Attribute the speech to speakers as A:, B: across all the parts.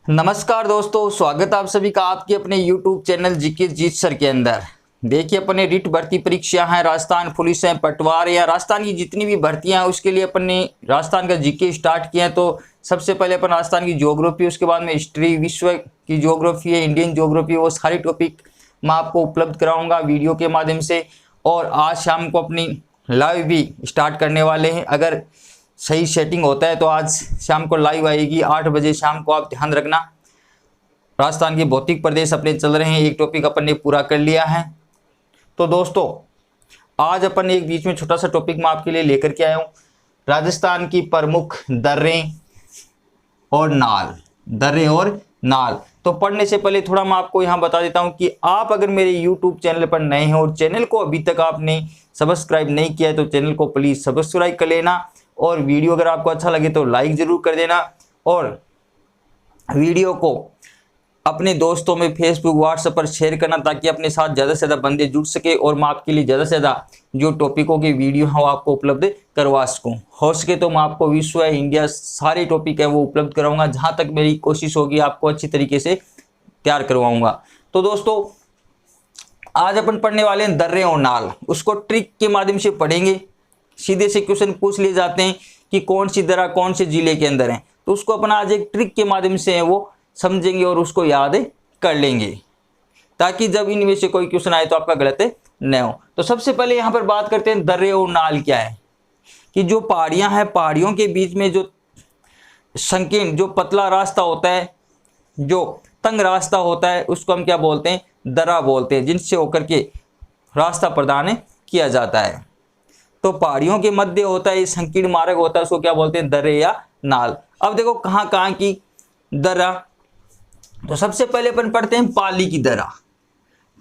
A: नमस्कार दोस्तों, स्वागत है आप सभी का आपके अपने YouTube चैनल जीके जीत सर के अंदर। देखिए, अपने रिट भर्ती परीक्षा है, राजस्थान पुलिस है, पटवार या राजस्थान की जितनी भी भर्तियां हैं उसके लिए अपन ने राजस्थान का जीके स्टार्ट किया है। तो सबसे पहले अपन राजस्थान की ज्योग्राफी, उसके बाद में हिस्ट्री, विश्व की ज्योग्राफी है, इंडियन ज्योग्राफी, वो सारी टॉपिक मैं आपको उपलब्ध कराऊंगा वीडियो के माध्यम से। और आज शाम को अपनी लाइव भी स्टार्ट करने वाले हैं। अगर सही सेटिंग होता है तो आज शाम को लाइव आएगी 8 बजे शाम को। आप ध्यान रखना, राजस्थान के भौतिक प्रदेश अपने चल रहे हैं, एक टॉपिक अपन ने पूरा कर लिया है। तो दोस्तों, आज अपन एक बीच में छोटा सा टॉपिक मैं आपके लिए लेकर के आया हूँ, राजस्थान की प्रमुख दर्रें और नाल। दर्रे और नाल। तो पढ़ने से पहले थोड़ा मैं आपको यहाँ बता देता हूँ कि आप अगर मेरे YouTube चैनल पर नए हैं और चैनल को अभी तक आपने सब्सक्राइब नहीं किया है तो चैनल को प्लीज़ सब्सक्राइब कर लेना। और वीडियो अगर आपको अच्छा लगे तो लाइक ज़रूर कर देना। और वीडियो को अपने दोस्तों में फेसबुक व्हाट्सएप पर शेयर करना, ताकि अपने साथ ज़्यादा से ज़्यादा बंदे जुड़ सके और मैं आपके लिए ज़्यादा से ज़्यादा जो टॉपिकों की वीडियो है वो आपको उपलब्ध करवा सकूँ। हो सके तो मैं आपको विश्व है, इंडिया, सारे टॉपिक है वो उपलब्ध कराऊंगा। जहाँ तक मेरी कोशिश होगी आपको अच्छी तरीके से तैयार करवाऊंगा। तो दोस्तों, आज अपन पढ़ने वाले हैं दर्रे और नाल। उसको ट्रिक के माध्यम से पढ़ेंगे। सीधे से क्वेश्चन पूछ लिए जाते हैं कि कौन सी दर्रा कौन से जिले के अंदर है, तो उसको अपन आज एक ट्रिक के माध्यम से है वो समझेंगे और उसको याद कर लेंगे, ताकि जब इनमें से कोई क्वेश्चन आए तो आपका गलत न हो। तो सबसे पहले यहाँ पर बात करते हैं दर्रे और नाल क्या है। कि जो पहाड़ियाँ हैं, पहाड़ियों के बीच में जो संकीर्ण, जो पतला रास्ता होता है, जो तंग रास्ता होता है, उसको हम क्या बोलते हैं? दर्रा बोलते हैं, जिनसे होकर के रास्ता प्रदान किया जाता है। तो पहाड़ियों के मध्य होता है ये संकीर्ण मार्ग होता है, उसको क्या बोलते हैं? दर्रे या नाल। अब देखो कहाँ कहाँ की दर्रा। तो सबसे पहले अपन पढ़ते हैं पाली की दर्रा।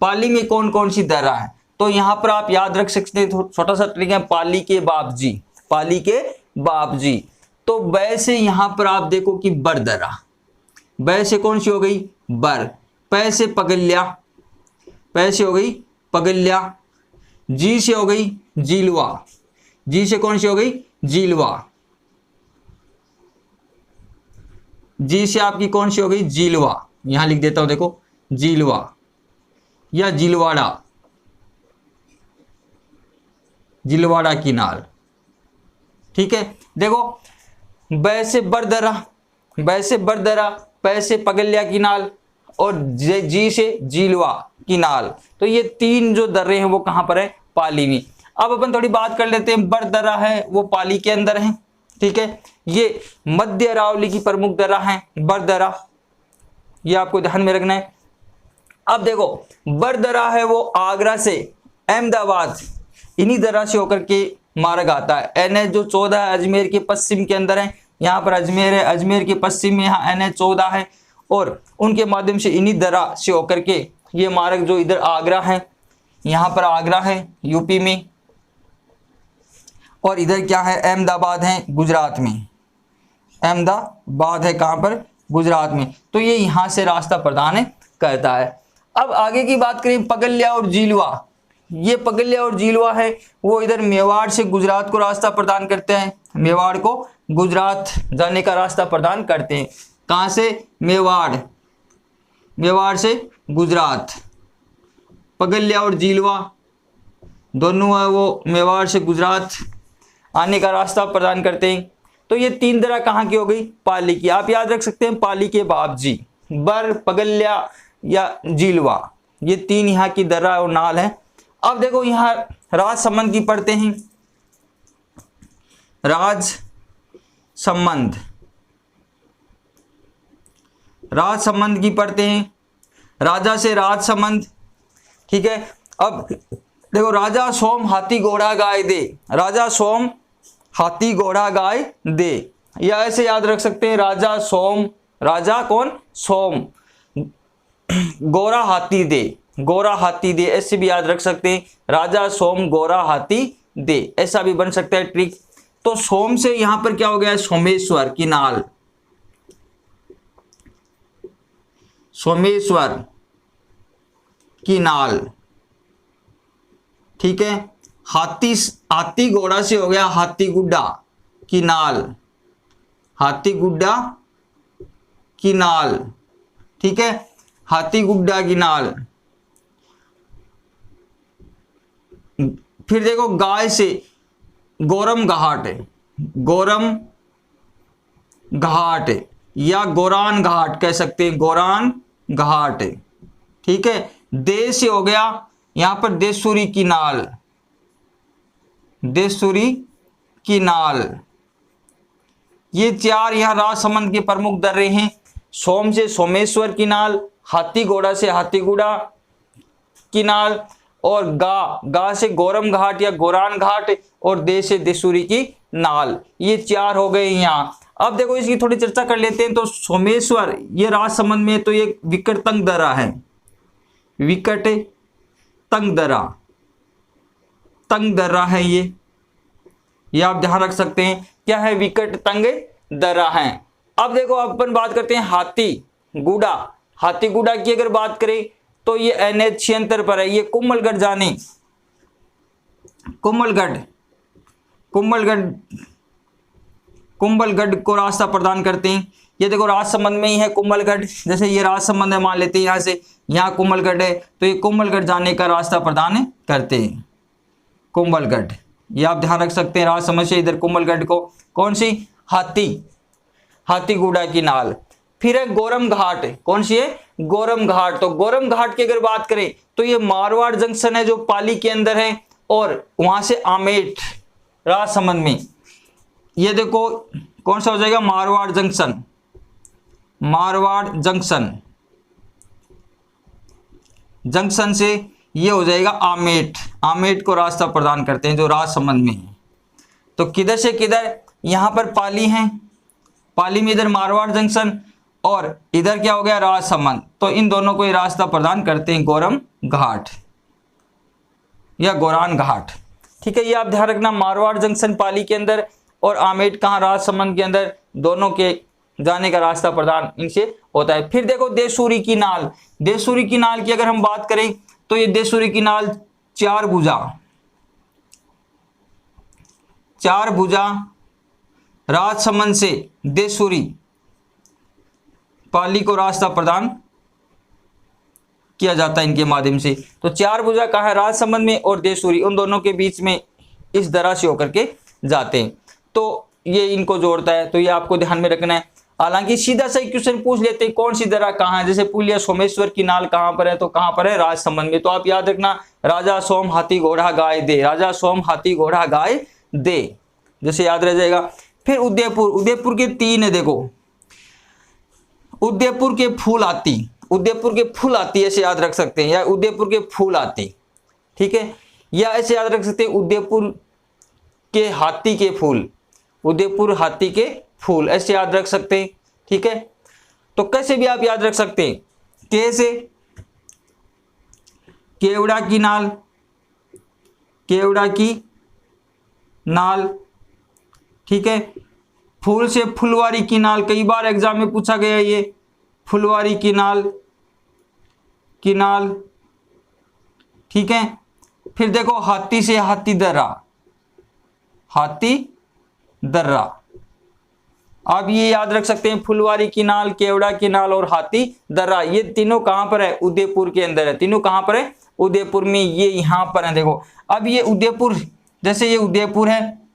A: पाली में कौन कौन सी दर्रा है? तो यहाँ पर आप याद रख सकते हैं, छोटा सा ट्रिक है, पाली के बापजी। पाली के बापजी। तो बै से यहाँ पर आप देखो कि बर दर्रा। बै से कौन सी हो गई? बर। पै से पगल्या। पै से हो गई पगल्या। जी से हो गई जीलवा। जी से कौन सी हो गई? जीलवा। जी से आपकी कौन सी हो गई? जीलवा। यहां लिख देता हूं, देखो, जीलवा या जिलवाड़ा। जिलवाड़ा की नाल। ठीक है, देखो, बै से बरदरा, बै से बरदरा, पै से पगल्या की नाल और जी से जीलवा की नाल। तो ये तीन जो दर्रे हैं वो कहां पर है? पाली में। अब अपन थोड़ी बात कर लेते हैं, बरदरा है वो पाली के अंदर है। ठीक है, ये मध्य अरावली की प्रमुख दर्रा है बरदरा, ये आपको ध्यान में रखना है। अब देखो, बरदरा है वो आगरा से अहमदाबाद, इन्हीं दर्रा से होकर के मार्ग आता है। NH जो 14 है अजमेर के पश्चिम के अंदर है। यहाँ पर अजमेर है, अजमेर के पश्चिम में यहाँ NH 14 है और उनके माध्यम से इन्हीं दर्रा से होकर के ये मार्ग जो इधर आगरा है, यहाँ पर आगरा है यूपी में, और इधर क्या है? अहमदाबाद है गुजरात में। अहमदाबाद है कहाँ पर? गुजरात में। तो ये यहाँ से रास्ता प्रदान करता है। अब आगे की बात करें, पगल्या और जीलवा। ये पगल्या और जीलवा है वो इधर मेवाड़ से गुजरात को रास्ता प्रदान करते हैं। मेवाड़ को गुजरात जाने का रास्ता प्रदान करते हैं। कहाँ से? मेवाड़। मेवाड़ से गुजरात। पगल्या और जीलवा दोनों है वो मेवाड़ से गुजरात आने का रास्ता प्रदान करते हैं। तो ये तीन दर्रा कहाँ की हो गई? पाली की। आप याद रख सकते हैं, पाली के बापजी, बर, पगल्या या जीलवा, ये तीन यहाँ की दर्रा और नाल है। अब देखो यहाँ राजसमंद की पढ़ते हैं। राजसमंद, राजसमंद की पढ़ते हैं। राजा से राजसमंद। ठीक है, अब देखो, राजा सोम हाथी घोड़ा गाय दे। राजा सोम हाथी घोड़ा गाय दे, या ऐसे याद रख सकते हैं, राजा सोम, राजा कौन? सोम, गोरा हाथी दे। गोरा हाथी दे, ऐसे भी याद रख सकते हैं, राजा सोम गोरा हाथी दे, ऐसा भी बन सकता है ट्रिक। तो सोम से यहां पर क्या हो गया? सोमेश्वर की नाल। सोमेश्वर की नाल। ठीक है, हाथी घोड़ा से हो गया हाथी गुड्डा की नाल। हाथी गुड्डा की नाल। ठीक है, हाथीगुड्डा की नाल। फिर देखो गाय से गोरम घाट, गोरम घाट या गोरान घाट कह सकते हैं, गोरान घाट। ठीक है, दे से हो गया यहां पर देशुरी की नाल, देशुरी की नाल। ये चार यहां राजसमंद के प्रमुख दर्रे हैं। सोम से सोमेश्वर की नाल, हाथीगोड़ा से हाथीगुड़ा की नाल, और गा से गोरम घाट या गोरान घाट, और दे से देशुरी की नाल। ये चार हो गए यहां। अब देखो इसकी थोड़ी चर्चा कर लेते हैं। तो सोमेश्वर ये राजसमंद में, तो ये विकट तंग दर्रा है, विकट तंग दर्रा, तंग दर्रा है ये आप ध्यान रख सकते हैं। क्या है? विकट तंग दर्रा है। अब देखो अपन बात करते हैं हाथीगुड़ा। हाथीगुड़ा की अगर बात करें तो ये NH 76 पर है। ये कुंभलगढ़ जाने, कुंभलगढ़ को रास्ता प्रदान करते हैं। ये देखो राजसमंद में ही है कुंभलगढ़, जैसे ये राजसमंद है मान लेते हैं, यहां से यहां कुंभलगढ़ है, तो ये कुंभलगढ़ जाने का रास्ता प्रदान करते हैं, कुंभलगढ़। ये आप ध्यान रख सकते हैं राजसमंद से इधर कुंभलगढ़ को। कौन सी? हाथीगुड़ा की नाल। फिर है गोरम घाट। कौन सी है? गोरम घाट। तो गोरम घाट की अगर बात करें तो ये मारवाड़ जंक्शन है जो पाली के अंदर है, और वहां से आमेट राजसमंद में। ये देखो कौन सा हो जाएगा? मारवाड़ जंक्शन, मारवाड़ जंक्शन से ये हो जाएगा आमेट। आमेट को रास्ता प्रदान करते हैं जो राजसमंद में है। तो किधर से किधर? यहां पर पाली है, पाली में इधर मारवाड़ जंक्शन, और इधर क्या हो गया? राजसमंद। तो इन दोनों को ये रास्ता प्रदान करते हैं गोरम घाट या गोरान घाट। ठीक है, ये आप ध्यान रखना, मारवाड़ जंक्शन पाली के अंदर और आमेट कहाँ? राजसमंद के अंदर। दोनों के जाने का रास्ता प्रदान इनसे होता है। फिर देखो देशुरी की नाल। देशुरी की नाल की अगर हम बात करें तो ये देशुरी की नाल चार भुजा राजसमंद से देशुरी पाली को रास्ता प्रदान किया जाता है इनके माध्यम से। तो चार भुजा कहाँ है? राजसमंद में, और देशुरी उन दोनों के बीच में इस दर्रा से होकर के जाते हैं। तो ये इनको जोड़ता है, तो ये आपको ध्यान में रखना है। हालांकि सीधा सा क्वेश्चन पूछ लेते हैं कौन सी दर्रा कहाँ है, जैसे पुलिया सोमेश्वर की नाल कहाँ पर है? तो कहाँ पर है? राजसमंद में। तो आप याद रखना, राजा सोम हाथी घोड़ा गाय दे, राजा सोम हाथी घोड़ा गाय दे, जैसे याद रह जाएगा। फिर उदयपुर। उदयपुर के तीन है देखो, उदयपुर के फूल आती, उदयपुर के फूल आती ऐसे याद रख सकते हैं, या उदयपुर के फूल आती। ठीक है, या ऐसे याद रख सकते हैं उदयपुर के हाथी के फूल, उदयपुर हाथी के फूल, ऐसे याद रख सकते हैं। ठीक है, तो कैसे भी आप याद रख सकते हैं। कैसे? केवड़ा की नाल, केवड़ा की नाल। ठीक है, फूल से फुलवारी की नाल, कई बार एग्जाम में पूछा गया ये, फुलवारी की नाल, की नाल। ठीक है, फिर देखो हाथी से हाथी दर्रा, हाथी दर्रा। आप ये याद रख सकते हैं, फुलवारी की नाल, केवड़ा की नाल और हाथी दर्रा, ये तीनों कहां पर है? उदयपुर के अंदर है। तीनों कहां पर है? उदयपुर में। ये यहां पर है देखो। अब ये उदयपुर, जैसे ये उदयपुर है,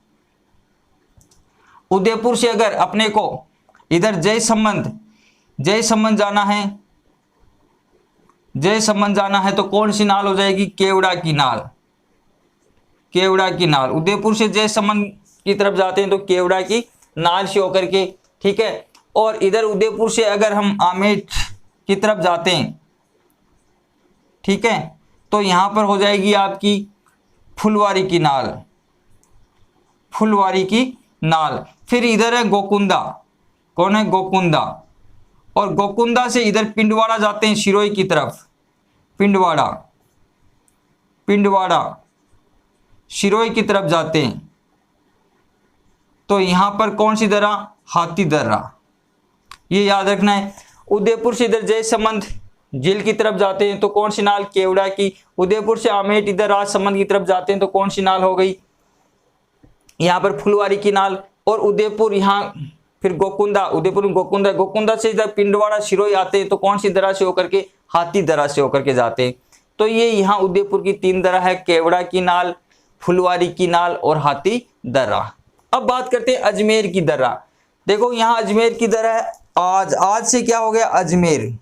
A: उदयपुर से अगर अपने को इधर जयसमंद जाना है, जयसमंद जाना है, तो कौन सी नाल हो जाएगी? केवड़ा की नाल, केवड़ा की नाल। उदयपुर से जयसमंद की तरफ जाते हैं तो केवड़ा की नाल से होकर के। ठीक है, और इधर उदयपुर से अगर हम आमेट की तरफ जाते हैं, ठीक है, तो यहां पर हो जाएगी आपकी फुलवारी की नाल, फुलवारी की नाल। फिर इधर है गोकुंदा। कौन है? गोकुंदा। और गोकुंदा से इधर पिंडवाड़ा जाते हैं, सिरोही की तरफ, पिंडवाड़ा, पिंडवाड़ा सिरोही की तरफ जाते हैं, तो यहां पर कौन सी दर्रा? हाथी दर्रा। ये याद रखना है। उदयपुर से इधर जयसमंद झील की तरफ जाते हैं तो कौन सी नाल? केवड़ा की। उदयपुर से आमेट इधर राजसमंद की तरफ जाते हैं तो कौन सी नाल हो गई? यहां पर फुलवारी की नाल। और उदयपुर, यहां फिर गोकुंदा, उदयपुर में गोकुंदा, गोकुंदा से जब पिंडवाड़ा सिरोही आते हैं तो कौन सी दर्रा से होकर के, हाथी दर्रा से होकर के जाते हैं। तो ये यहाँ उदयपुर की 3 दर्रा है, केवड़ा की नाल, फुलवारी की नाल और हाथी दर्रा। अब बात करते हैं अजमेर की दर्रा। देखो यहाँ अजमेर की दर्रा है, आज से क्या हो गया, अजमेर।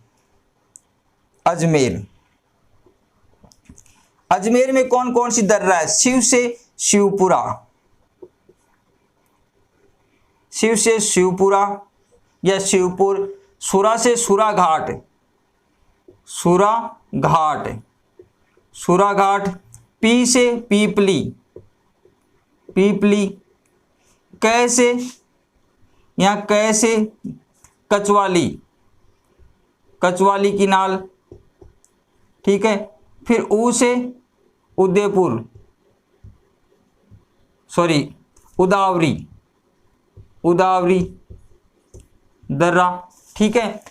A: अजमेर में कौन कौन सी दर्रा है, शिव से शिवपुरा, शिव से शिवपुरा या शिवपुर, सुरा से सुरा घाट, सुरा घाट, पी से पीपली, कै से या कै से कचवाली, की नाल, ठीक है। फिर ऊ से उदयपुर, उदावरी दर्रा, ठीक है।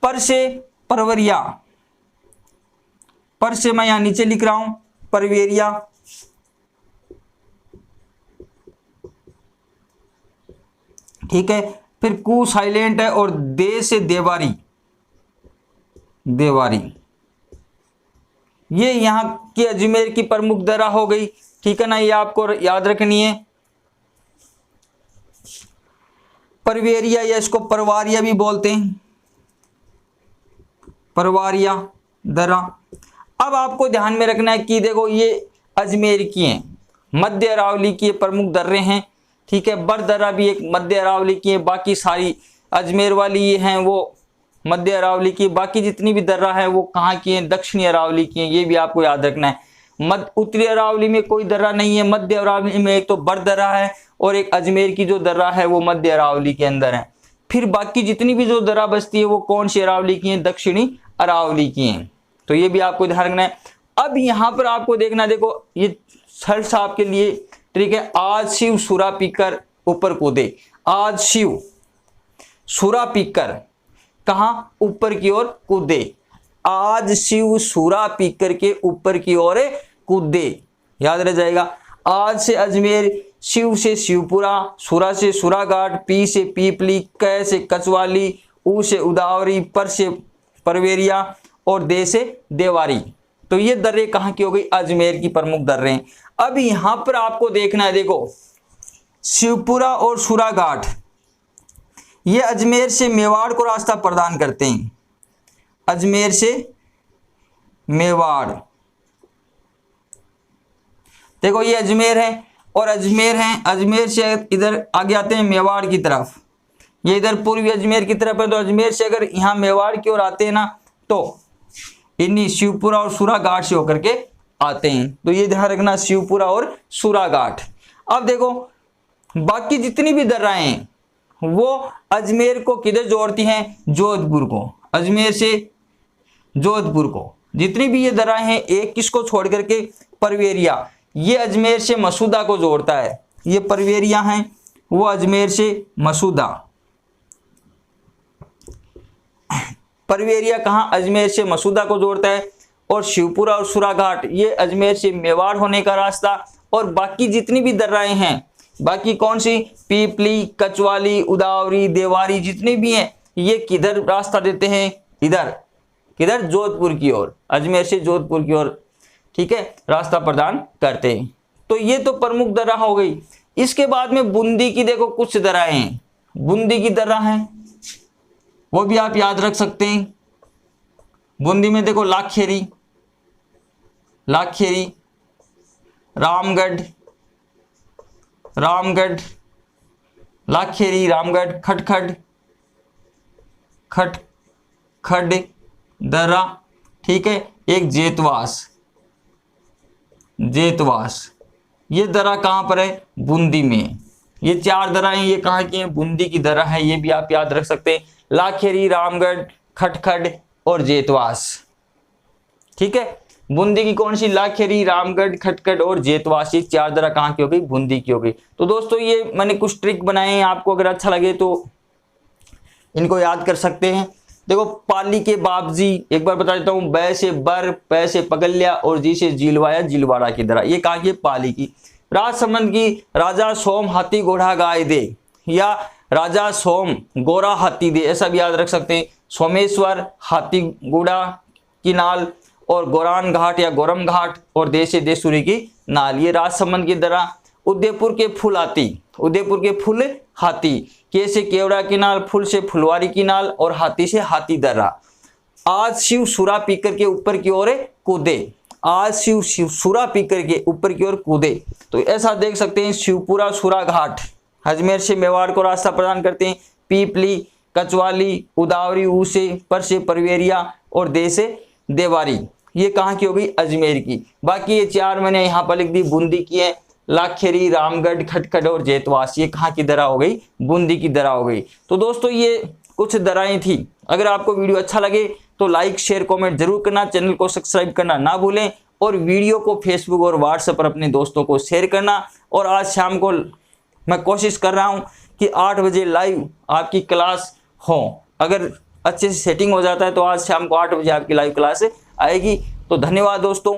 A: पर से परवरिया, पर से मैं यहां नीचे लिख रहा हूं परवेरिया, ठीक है। फिर कू साइलेंट है और दे से देवारी, ये यहां की अजमेर की प्रमुख दर्रा हो गई, ठीक है ना, ये आपको याद रखनी है। परवेरिया या इसको परवारिया भी बोलते हैं, परवारिया दर्रा। अब आपको ध्यान में रखना है कि देखो ये अजमेर की हैं, मध्य अरावली की प्रमुख दर्रे हैं, ठीक है। बर दर्रा भी एक मध्य अरावली की है, बाकी सारी अजमेर वाली ये हैं वो मध्य अरावली की, बाकी जितनी भी दर्रा है वो कहाँ की हैं, दक्षिणी अरावली की हैं, ये भी आपको याद रखना है। उत्तरी अरावली में कोई दर्रा नहीं है, मध्य अरावली में एक तो बर दर्रा है और एक अजमेर की जो दर्रा है वो मध्य अरावली के अंदर है। फिर बाकी जितनी भी जो दर्रा बचती है वो कौन सी अरावली की है, दक्षिणी अरावली की हैं, तो ये भी आपको ध्यान रखना है। अब यहाँ पर आपको देखना, देखो ये सर्च आपके लिए ट्रिक है, आज शिव सुरा पीकर ऊपर कूदे, आज शिव सुरा पीकर कहां, ऊपर की ओर कूदे, आज शिव सुरा पीकर के ऊपर की ओर कूदे, याद रह जाएगा। आज से अजमेर, शिव से शिवपुरा, सुरा से सुराघाट, पी से पीपली, कै से कचवाली, ऊ से उदावरी, पर से परवेरिया और दे से देवारी। तो ये दर्रे कहाँ की हो गई, अजमेर की प्रमुख दर्रे हैं। अब यहां पर आपको देखना है, देखो शिवपुरा और सुराघाट ये अजमेर से मेवाड़ को रास्ता प्रदान करते हैं, अजमेर से मेवाड़, देखो ये अजमेर है और अजमेर है, अजमेर से इधर आगे आते हैं मेवाड़ की तरफ, ये इधर पूर्वी अजमेर की तरफ है। तो अजमेर से अगर यहाँ मेवाड़ की ओर आते हैं ना तो इन्हीं शिवपुरा और सुराघाट से होकर के आते हैं, तो ये ध्यान रखना, शिवपुरा और सुराघाट। अब देखो बाकी जितनी भी दर्राएं हैं वो अजमेर को किधर जोड़ती हैं, जोधपुर को, अजमेर से जोधपुर को। जितनी भी ये दर्राएं हैं, एक किसको छोड़ करके, परवेरिया, ये अजमेर से मसूदा को जोड़ता है, ये परवेरिया हैं वो अजमेर से मसूदा, परवेरिया कहाँ, अजमेर से मसूदा को जोड़ता है। और शिवपुरा और सुराघाट ये अजमेर से मेवाड़ होने का रास्ता। और बाकी जितनी भी दर्राएं हैं, बाकी कौन सी, पीपली, कचवाली, उदावरी, देवारी जितनी भी हैं, ये किधर रास्ता देते हैं, इधर किधर, जोधपुर की ओर, अजमेर से जोधपुर की ओर, ठीक है, रास्ता प्रदान करते हैं। तो ये तो प्रमुख दर्रा हो गई। इसके बाद में बूंदी की देखो कुछ दर्राएं हैं, बूंदी की दर्रा है वो भी आप याद रख सकते हैं। बूंदी में देखो लाखेरी, रामगढ़, लाखेरी, रामगढ़, खटखड़ दर्रा, ठीक है। एक जेतवास, ये दर्रा कहाँ पर है, बूंदी में। ये 4 दर्राएं ये कहाँ की हैं, बूंदी की दर्रा है, ये भी आप याद रख सकते हैं। लाखेरी, रामगढ़, खटखड़ और जेतवास, ठीक है। बूंदी की कौन सी, लाखेरी, रामगढ़, खटखड़ और जेतवास, ये 4 दर्रा कहाँ की हो गई, बूंदी की हो गई। तो दोस्तों ये मैंने कुछ ट्रिक बनाए हैं, आपको अगर अच्छा लगे तो इनको याद कर सकते हैं। देखो पाली के बाबजी, एक बार बता देता हूँ, बै से बर, पै से पगल्या और जी से जीलवाया, जीलवाड़ा की दर्रा, ये कहाँ की, पाली की। राजसमंद की, राजा सोम हाथी घोड़ा गाय दे, या राजा सोम गोरा हाथी दे, ऐसा भी याद रख सकते हैं। सोमेश्वर हाथीगुड़ा की नाल और गोरान घाट या गोरम घाट और देशे देशुरी की नाल, ये राजसमंद की दर्रा। उदयपुर के फूल हाथी, उदयपुर के फूल हाथी, के से केवड़ा की नाल, फूल से फुलवारी की नाल और हाथी से हाथी दर्रा। आज शिव सुरा पीकर के ऊपर की ओर कूदे, आज शिव सुरा पीकर के ऊपर की ओर कूदे, तो ऐसा देख सकते हैं। शिवपुरा सुरा घाट अजमेर से मेवाड़ को रास्ता प्रदान करते हैं। पीपली, कचवाली, उदावरी, ऊसे, पर से परवेरिया और दे से देवारी, ये कहाँ की हो गई? अजमेर की। बाकी ये चार मैंने यहाँ पर लिख दी, बूंदी की है। लाखेरी, रामगढ़, खटखट और जेतवास, ये कहाँ की दरा हो गई? बूंदी की दरा हो गई। तो दोस्तों ये कुछ दराएं थी। अगर आपको वीडियो अच्छा लगे तो लाइक शेयर कमेंट जरूर करना, चैनल को सब्सक्राइब करना ना भूलें और वीडियो को फेसबुक और व्हाट्सएप पर अपने दोस्तों को शेयर करना। और आज शाम को मैं कोशिश कर रहा हूं कि 8 बजे लाइव आपकी क्लास हो। अगर अच्छे से सेटिंग हो जाता है तो आज शाम को 8 बजे आपकी लाइव क्लास आएगी। तो धन्यवाद दोस्तों।